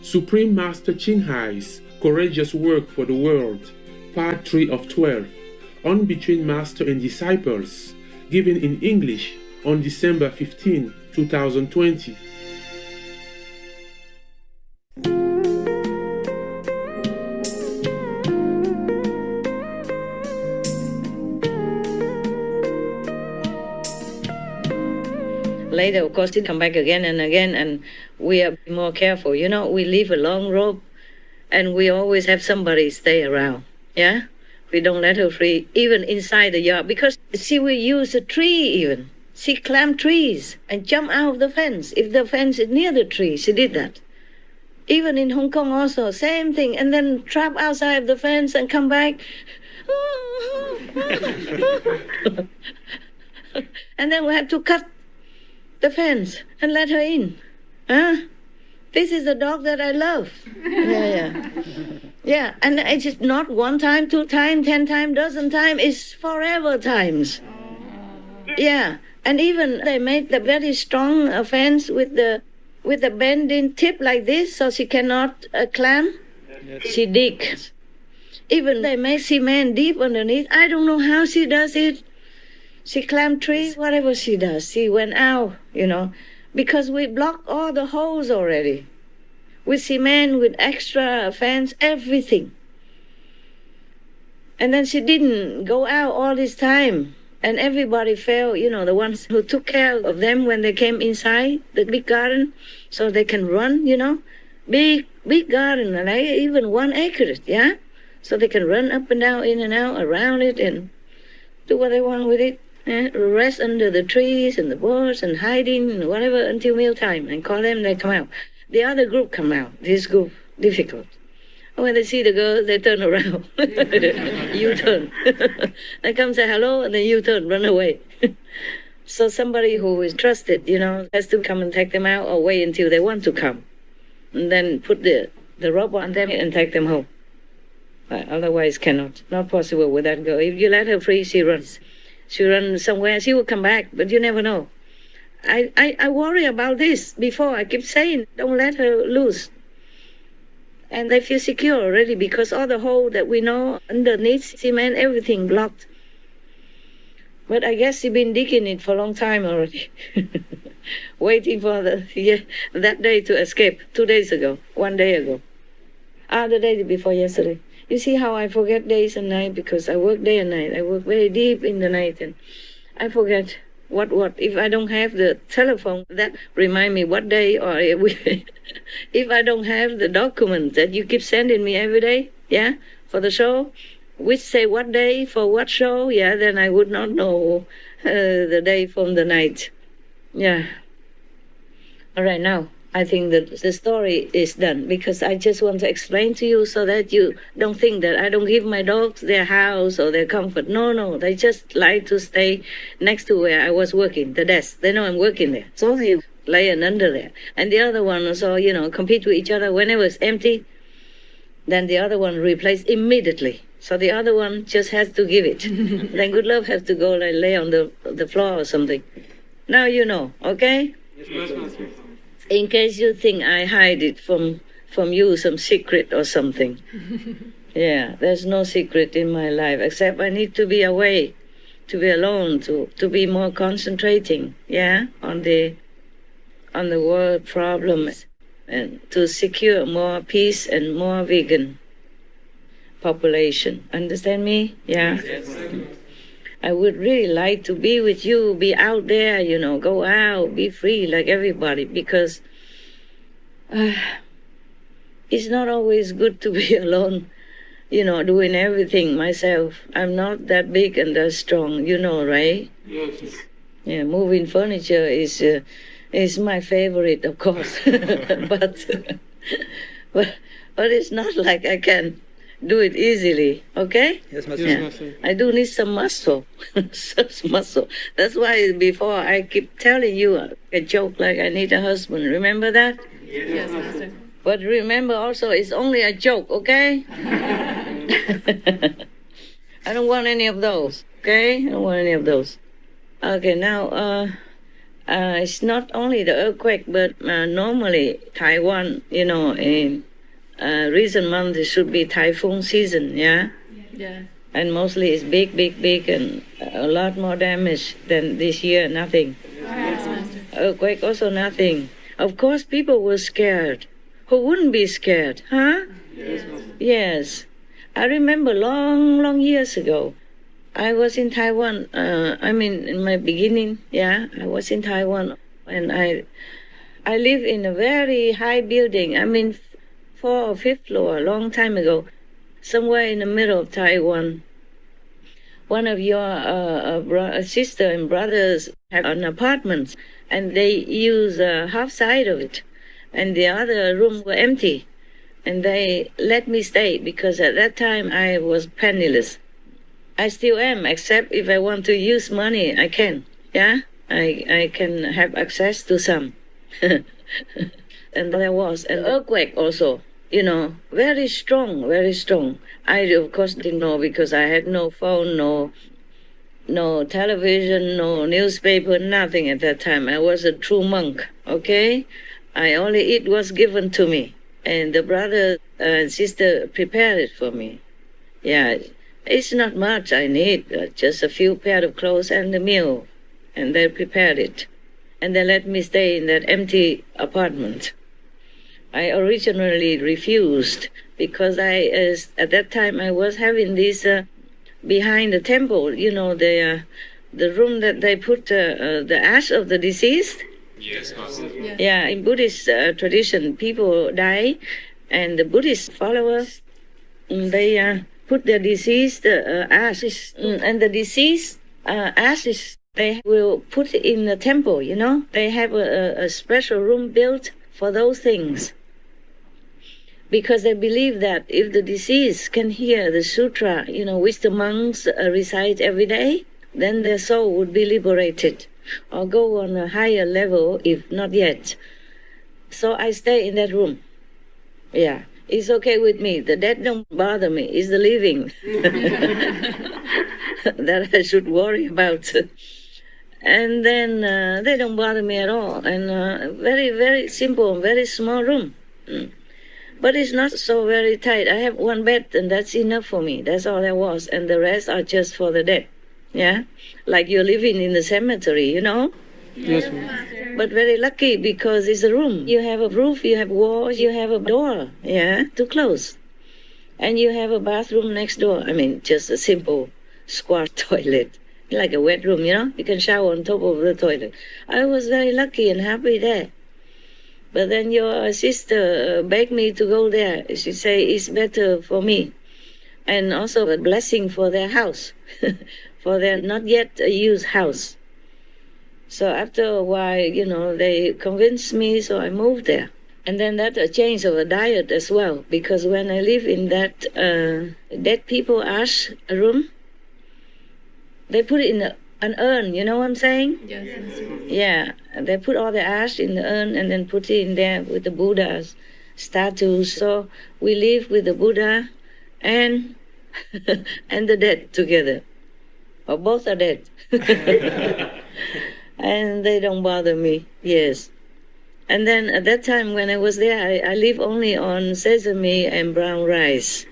Supreme Master Ching Courageous Work for the World, Part 3 of 12, on Between Master and Disciples, given in English on December 15, 2020. Later, of course, it come back again and again, and we are more careful. You know, we leave a long rope, and we always have somebody stay around, yeah? We don't let her free, even inside the yard, because she will use a tree even. She climb trees and jump out of the fence. If the fence is near the tree, she did that. Even in Hong Kong also, same thing, and then trap outside of the fence and come back. And then we have to cut the fence and let her in. This is the dog that I love. Yeah, and it's just not one time, 2 times, 10 times, dozen times. It's forever times. Yeah, and even they made the very strong fence with the bending tip like this, so she cannot climb. Yes. She digs. Even they make cement deep underneath. I don't know how she does it. She climbed trees, whatever she does. She went out, you know, because we blocked all the holes already. With cement, with extra fence, everything. And then she didn't go out all this time. And everybody felt, you know, the ones who took care of them when they came inside the big garden, so they can run, you know. Big garden, like even 1 acre, yeah? So they can run up and down, in and out, around it, and do what they want with it. Rest under the trees and the bushes and hiding and whatever until mealtime and call them, they come out. The other group come out. This group, difficult. When they see the girls, they turn around. U-turn. They come say hello and then U-turn, run away. So somebody who is trusted, you know, has to come and take them out or wait until they want to come. And then put the rope on them and take them home. But otherwise cannot. Not possible with that girl. If you let her free, she runs. She runs somewhere, she will come back, but you never know. I worry about this before. I keep saying, don't let her loose. And they feel secure already because all the hole that we know underneath cement, everything blocked. But I guess she's been digging it for a long time already. Waiting for that day to escape 2 days ago, 1 day ago. The day before yesterday. You see how I forget days and night because I work day and night. I work very deep in the night and I forget what. If I don't have the telephone that remind me what day, or if I don't have the document that you keep sending me every day, yeah, for the show, which say what day for what show, yeah, then I would not know the day from the night. Yeah. All right, now. I think that the story is done because I just want to explain to you so that you don't think that I don't give my dogs their house or their comfort. No, they just like to stay next to where I was working, the desk. They know I'm working there. So they lay under there. And the other one also, you know, compete with each other. Whenever it's empty, then the other one replace immediately. So the other one just has to give it. Then Good Love has to go like lay on the floor or something. Now you know, okay? Yes, in case you think I hide it from you, some secret or something. Yeah, there's no secret in my life, except I need to be away, to be alone, to be more concentrating, yeah, on the world problems, and to secure more peace and more vegan population. Understand me? Yeah? Yes. I would really like to be with you, be out there, you know, go out, be free like everybody, because it's not always good to be alone, you know, doing everything myself. I'm not that big and that strong, you know, right? Yes. Yeah, moving furniture is my favorite, of course, but it's not like I can do it easily, okay? Yes, Master. Yes, yeah. I do need some muscle, such muscle. That's why before I keep telling you a joke like I need a husband. Remember that? Yes, Master. But remember also, it's only a joke, okay? I don't want any of those, okay? I don't want any of those. Okay, now, It's not only the earthquake, but normally Taiwan, in recent months it should be typhoon season, yeah? Yeah. And mostly it's big, big, big, and a lot more damage than this year, nothing. Yes, Master. Earthquake also nothing. Of course, people were scared. Who wouldn't be scared, huh? Yes. I remember long years ago, I was in Taiwan. In my beginning, I was in Taiwan, and I live in a very high building. 4th or 5th floor, a long time ago, somewhere in the middle of Taiwan. One of your sister and brothers have an apartment, and they use half side of it, and the other room were empty, and they let me stay because at that time I was penniless. I still am, except if I want to use money, I can. Yeah, I can have access to some. And there was an earthquake also, very strong, very strong. I, of course, didn't know because I had no phone, no television, no newspaper, nothing at that time. I was a true monk, okay? I only eat what's given to me. And the brother and sister prepared it for me. Yeah, it's not much I need, just a few pair of clothes and a meal. And they prepared it. And they let me stay in that empty apartment. I originally refused because at that time I was having this behind the temple, the room that they put the ash of the deceased. Yes, Master. Yeah, in Buddhist tradition, people die, and the Buddhist followers, they put their deceased ashes, and the deceased ashes they will put in the temple. They have a special room built for those things. Because they believe that if the deceased can hear the sutra, which the monks recite every day, then their soul would be liberated or go on a higher level, if not yet. So I stay in that room. Yeah, it's okay with me. The dead don't bother me. It's the living that I should worry about. And then they don't bother me at all. And very, very simple, very small room. But it's not so very tight. I have one bed, and that's enough for me. That's all there was. And the rest are just for the dead. Yeah? Like you're living in the cemetery, Yes, Master. But very lucky because it's a room. You have a roof, you have walls, you have a door, to close. And you have a bathroom next door. Just a simple squat toilet. Like a wet room, You can shower on top of the toilet. I was very lucky and happy there. But then your sister begged me to go there. She said it's better for me. And also a blessing for their house, for their not yet used house. So after a while, they convinced me, so I moved there. And then that a change of a diet as well, because when I live in that dead people ash room, they put it in an urn, you know what I'm saying? Yes, Master. Yeah, they put all the ash in the urn and then put it in there with the Buddha's statues. So we live with the Buddha and and the dead together. Or both are dead. And they don't bother me, yes. And then at that time when I was there, I live only on sesame and brown rice.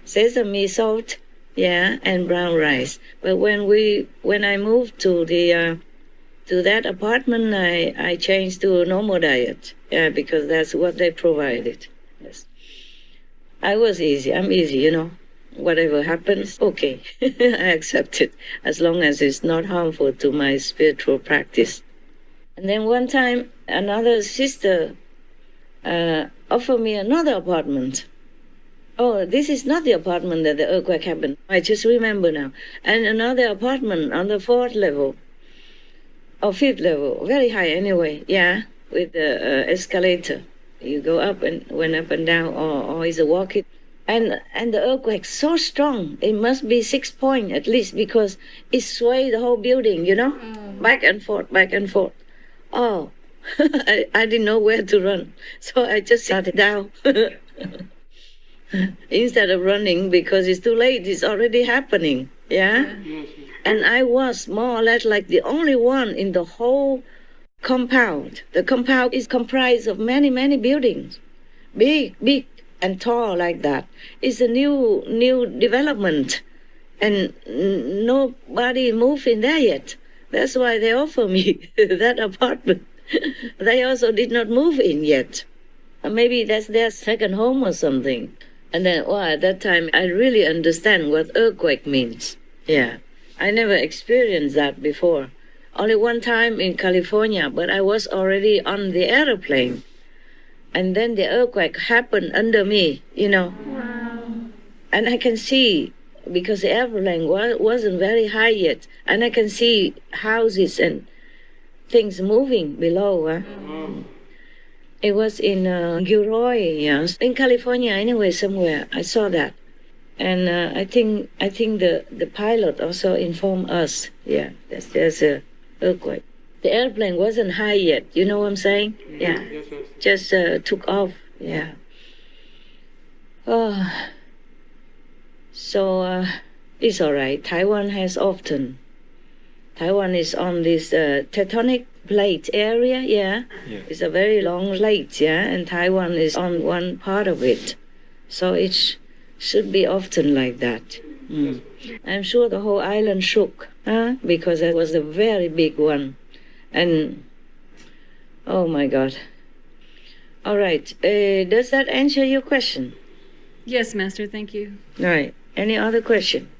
Sesame, salt, and brown rice. But when I moved to that apartment, I changed to a normal diet. Yeah, because that's what they provided. Yes, I was easy. I'm easy, Whatever happens, okay, I accept it as long as it's not harmful to my spiritual practice. And then one time, another sister offered me another apartment. Oh, this is not the apartment that the earthquake happened. I just remember now. And another apartment on the 4th level, or 5th level, very high anyway, with the escalator. You go up and went up and down, or is a walking. And the earthquake so strong, it must be 6 point at least, because it swayed the whole building, back and forth, back and forth. Oh, I didn't know where to run, so I just sat down. Instead of running, because it's too late, it's already happening, And I was more or less like the only one in the whole compound. The compound is comprised of many, many buildings, big and tall like that. It's a new development, and nobody moved in there yet. That's why they offer me that apartment. They also did not move in yet. Maybe that's their second home or something. And then, at that time, I really understand what earthquake means. Yeah. I never experienced that before. Only one time in California, but I was already on the airplane. And then the earthquake happened under me, Wow. And I can see, because the airplane wasn't very high yet, and I can see houses and things moving below. It was in Gilroy, yes, in California anyway, somewhere. I saw that. And I think the pilot also informed us, there's a earthquake. The airplane wasn't high yet, you know what I'm saying? Yeah, just took off, yeah. So it's all right. Taiwan is on this tectonic plate area, yeah. It's a very long plate, yeah, and Taiwan is on one part of it. So it should be often like that. I'm sure the whole island shook, because it was a very big one. And, oh my God. All right, does that answer your question? Yes, Master, thank you. All right, any other question?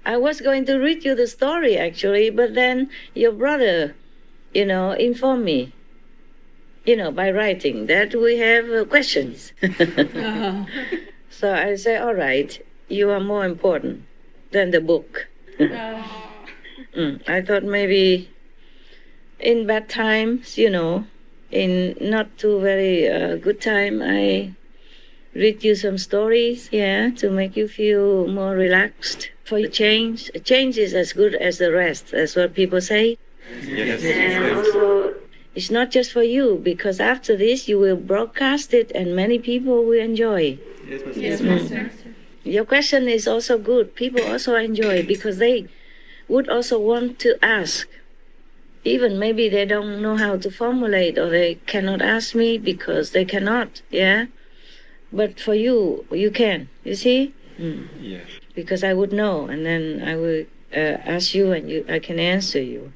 I was going to read you the story, actually, but then your brother, informed me, by writing that we have questions. So I say, all right, you are more important than the book. I thought maybe in bad times, in not too very good time, I read you some stories, to make you feel more relaxed. For change is as good as the rest. That's what people say. Yes. And also, it's not just for you, because after this you will broadcast it and many people will enjoy. Yes, Master. Your question is also good. People also enjoy because they would also want to ask. Even maybe they don't know how to formulate, or they cannot ask me because they cannot, But for you, you can, you see? Yes. Because I would know, and then I will ask you, and I can answer you.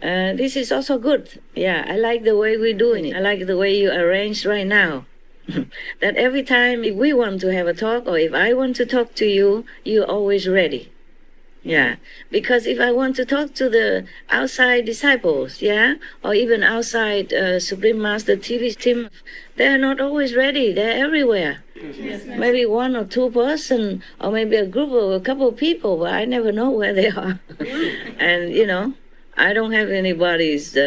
This is also good. Yeah, I like the way we're doing it. I like the way you arranged right now. That every time if we want to have a talk, or if I want to talk to you, you're always ready. Yeah, because if I want to talk to the outside disciples, or even outside Supreme Master TV team, they're not always ready. They're everywhere. Yes, Maybe one or two person, or maybe a group of a couple of people, but I never know where they are. And I don't have anybody's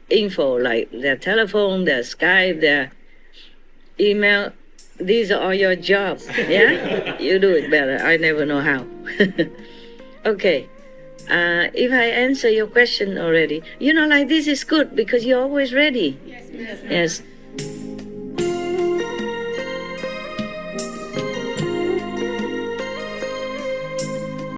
info, like their telephone, their Skype, their email. These are all your jobs. You do it better. I never know how. Okay, if I answer your question already, like this is good because you're always ready. Yes. Yes.